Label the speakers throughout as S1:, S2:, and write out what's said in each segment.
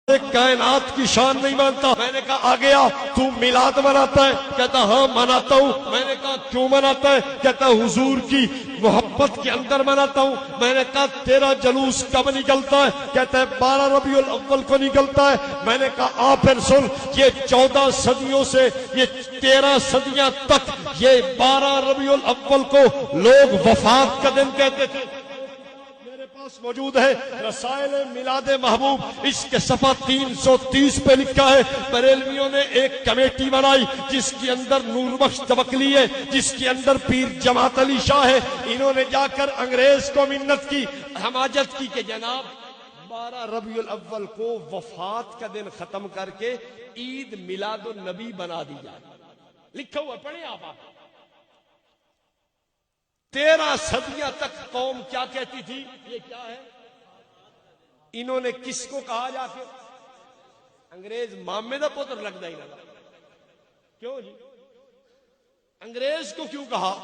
S1: کائنات کی شان نہیں مانتا؟ میں نے کہا آ گیا تو میلاد مناتا ہے؟ کہتا ہاں مناتا ہوں۔ میں نے کہا کیوں مناتا ہے؟ کہتا حضور کی محبت کے اندر مناتا ہوں۔ میں نے کہا تیرا جلوس کب نکلتا ہے؟ کہتا ہے 12 ربیع الاول کو نکلتا ہے۔ میں نے کہا آ پھر سن، یہ 14 صدیوں سے یہ 13 صدیاں تک یہ 12 ربیع الاول کو لوگ وفات کا دن کہتے تھے۔ موجود ہے رسائل میلاد محبوب، اس کے صفحہ 330 پہ لکھا ہے بریلویوں نے ایک کمیٹی بنائی جس کے اندر نور بخش توکلی ہے، جس کے اندر پیر جماعت علی شاہ ہے۔ انہوں نے جا کر انگریز کو منت کی، حماجت کی کہ جناب 12 ربیع الاول کو وفات کا دن ختم کر کے عید میلاد النبی بنا دی جائے۔ لکھا ہوا پڑھیں آپ 13 صدیاں تک قوم کیا کہتی تھی؟ یہ کیا ہے؟ انہوں نے کس کو کہا جا کے؟ انگریز مامے دا پتر لگتا ہی نہ، کیوں جی؟ انگریز کو کیوں کہا؟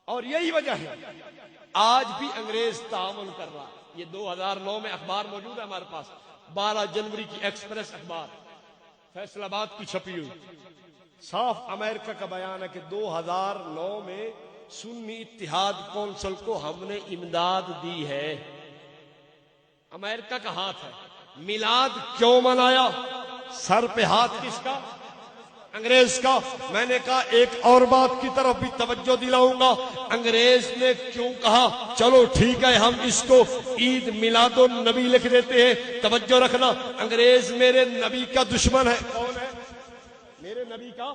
S1: اور یہی وجہ ہے آج بھی انگریز تعاون کر رہا ہے۔ یہ 2009 میں اخبار موجود ہے ہمارے پاس، 12 جنوری کی ایکسپریس اخبار فیصل آباد کی چھپی ہوئی، صاف امریکہ کا بیان ہے کہ 2009 میں سنی اتحاد کونسل کو ہم نے امداد دی ہے۔ امریکہ کا ہاتھ ہے۔ میلاد کیوں منایا؟ سر پہ ہاتھ کس کا؟ انگریز کا۔ میں نے کہا ایک اور بات کی طرف بھی توجہ دلاؤں گا، انگریز نے کیوں کہا چلو ٹھیک ہے ہم اس کو عید میلاد النبی لکھ دیتے ہیں؟ توجہ رکھنا، انگریز میرے نبی کا دشمن ہے۔ کون ہے؟ میرے نبی کا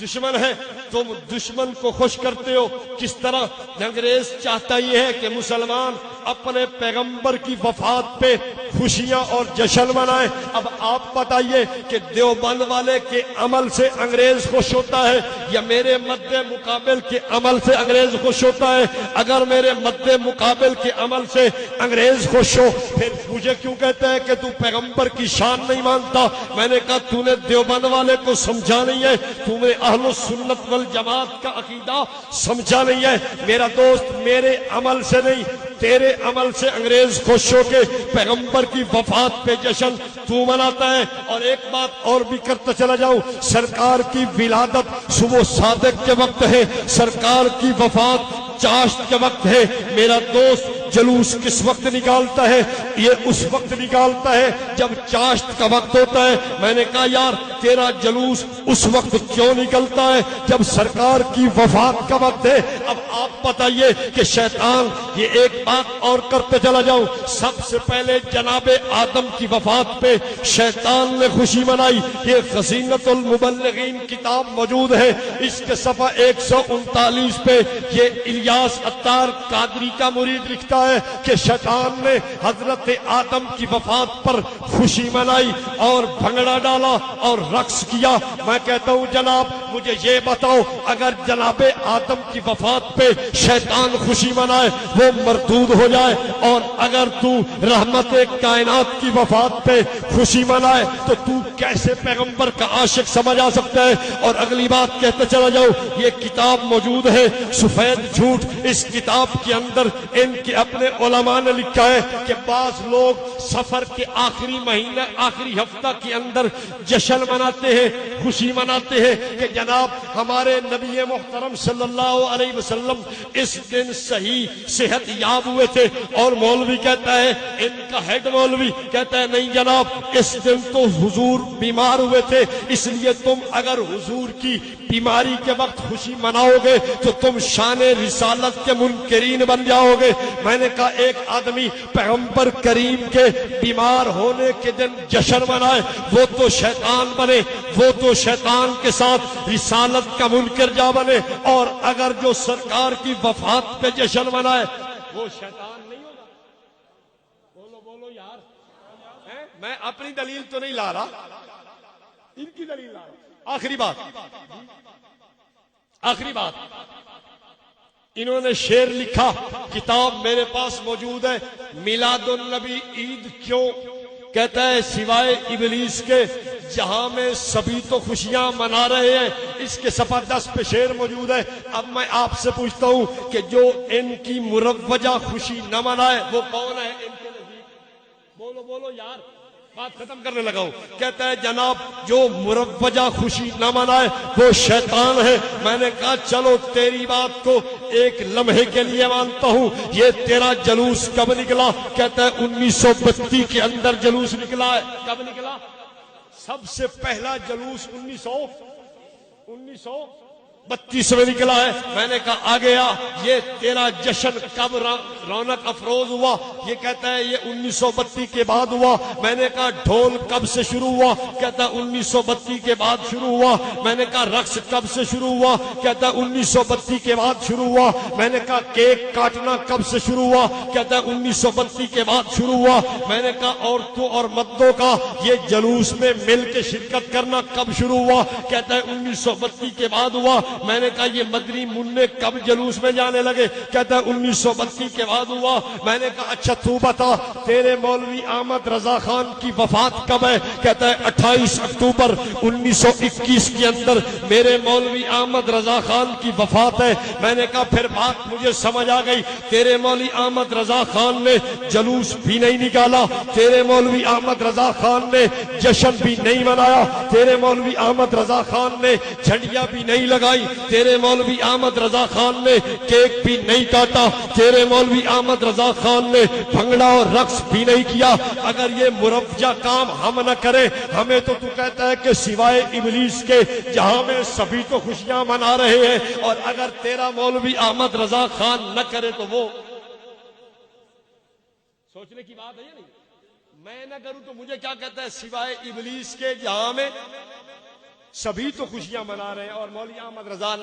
S1: دشمن ہے۔ تم دشمن کو خوش کرتے ہو کس طرح؟ انگریز چاہتا یہ ہے کہ مسلمان اپنے پیغمبر کی وفات پہ خوشیاں اور جشن منائیں۔ اب آپ بتائیے کہ دیوبند والے کے عمل سے انگریز خوش ہوتا ہے یا میرے مد مقابل کے عمل سے انگریز خوش ہوتا ہے؟ اگر میرے مد مقابل کے عمل سے انگریز خوش ہو پھر مجھے کیوں کہتا ہے کہ تو پیغمبر کی شان نہیں مانتا؟ میں نے کہا تو نے دیوبند والے کو سمجھا نہیں ہے، تو نے اہل السنت والجماعت کا عقیدہ سمجھا نہیں ہے۔ میرا دوست میرے عمل سے نہیں تیرے عمل سے انگریز خوش ہو کے پیغمبر کی وفات پہ جشن تو مناتا ہے۔ اور ایک بات اور بھی کرتا چلا جاؤں، سرکار کی ولادت صبح صادق کے وقت ہے، سرکار کی وفات چاشت کے وقت ہے۔ میرا دوست جلوس کس وقت نکالتا ہے؟ یہ اس وقت نکالتا ہے جب چاشت کا وقت ہوتا ہے۔ میں نے کہا یار تیرا جلوس اس وقت کیوں نکلتا ہے جب سرکار کی وفات کا وقت ہے؟ اب آپ بتائیے کہ شیطان، یہ ایک بات اور کرتے چلا جاؤں، سب سے پہلے جناب آدم کی وفات پہ شیطان نے خوشی منائی۔ یہ خزینۃ المبلغین کتاب موجود ہے، اس کے صفحہ 139 پہ یہ الیاس عطار قادری کا مرید لکھتا ہے کہ شیطان نے حضرت آدم کی وفات پر خوشی منائی اور بھنگڑا ڈالا اور رقص کیا۔ میں کہتا ہوں جناب مجھے یہ بتاؤ، اگر جناب آدم کی وفات پہ شیطان خوشی منائے وہ مردود ہو جائے، اور اگر تو رحمت کائنات کی وفات پہ خوشی منائے تو کیسے پیغمبر کا عاشق سمجھ آ سکتا ہے؟ اور اگلی بات کہتے چلا جاؤ، یہ کتاب موجود ہے سفید جھوٹ، اس کتاب کے اندر ان کے اپنے علماء نے لکھا ہے کہ بعض لوگ سفر کے آخری مہینہ آخری ہفتہ کے اندر جشن مناتے ہیں، خوشی مناتے ہیں کہ جناب ہمارے نبی محترم صلی اللہ علیہ وسلم اس دن صحیح صحت یاب ہوئے تھے۔ اور مولوی کہتا ہے، ان کا ہیڈ مولوی کہتا ہے نہیں جناب اس دن تو حضور بیمار ہوئے تھے، اس لیے تم اگر حضور کی بیماری کے وقت خوشی مناؤ گے تو تم شان رسالت کے منکرین بن جاؤ گے۔ میں نے کہا ایک آدمی پیغمبر کریم کے بیمار ہونے کے دن جشن منائے وہ تو شیطان بنے، وہ تو شیطان کے ساتھ رسالت کا منکر جا بنے، اور اگر جو سرکار کی وفات پہ جشن منائے وہ شیطان نہیں ہوگا؟ بولو بولو یار، میں اپنی دلیل تو نہیں لا رہا، ان کی دلیل لا رہا۔ آخری بات انہوں نے شعر لکھا، کتاب میرے پاس موجود ہے، میلاد النبی عید کیوں؟ کہتا ہے سوائے ابلیس کے جہاں میں سبھی تو خوشیاں منا رہے ہیں۔ اس کے صفحہ 10 پہ شعر موجود ہے۔ اب میں آپ سے پوچھتا ہوں کہ جو ان کی مروجہ خوشی نہ منائے وہ کون ہے؟ ان کے نزدیک بولو بولو یار، بات ختم کرنے لگا ہوں. کہتا ہے جناب جو مروجہ خوشی نہ منائے وہ شیطان ہے. میں نے کہا چلو تیری بات کو ایک لمحے کے لیے مانتا ہوں. یہ تیرا جلوس کب نکلا؟ کہتا ہے 1932 کے اندر جلوس نکلا ہے. کب نکلا؟ سب سے پہلا جلوس 1932 میں نکلا ہے. میں نے کہا آ گیا. یہ تیرا جشن کب رونق افروز ہوا؟ یہ کہتا ہے یہ 1932 کے بعد ہوا. میں نے کہا ڈھول کب سے شروع ہوا؟ کہتا ہے 1932 کے بعد شروع ہوا. میں نے کہا رقص کب سے شروع ہوا؟ کہتا ہے 1932 کے بعد شروع ہوا. میں نے کہا کیک کاٹنا کب سے شروع ہوا؟ کہتا ہے 1932 کے بعد شروع ہوا. میں نے کہا عورتوں اور مردوں کا یہ جلوس میں مل کے شرکت کرنا کب شروع ہوا؟ کہتا ہے 1932 کے بعد ہوا. میں نے کہا یہ مدنی منع کب جلوس میں جانے لگے؟ کہتا ہے 1932 کے بعد ہوا. میں نے کہا اچھا تو بتا تیرے مولوی احمد رضا خان کی وفات کب ہے؟ کہتا ہے 28 اکتوبر 1921 کے اندر میرے مولوی احمد رضا خان کی وفات ہے. میں نے کہا پھر بات مجھے سمجھ آ گئی. تیرے مولوی احمد رضا خان نے جلوس بھی نہیں نکالا, تیرے مولوی احمد رضا خان نے جشن بھی نہیں منایا, تیرے مولوی احمد رضا خان نے جھنڈیاں بھی نہیں لگائی, تیرے مولوی احمد رضا خان نے کیک بھی نہیں کاٹا, تیرے مولوی احمد رضا خان نے بھنگڑا اور رقص بھی نہیں کیا. اگر یہ مروجہ کام ہم نہ کریں, ہمیں تو کہتا ہے کہ سوائے ابلیس کے جہاں میں سبھی تو خوشیاں منا رہے ہیں, اور اگر تیرا مولوی احمد رضا خان نہ کرے تو وہ سوچنے کی بات ہے یا نہیں؟ میں نہ کروں تو مجھے کیا کہتا ہے؟ سوائے ابلیس کے جہاں میں سبھی تو خوشیاں منا رہے ہیں اور مولوی احمد رضا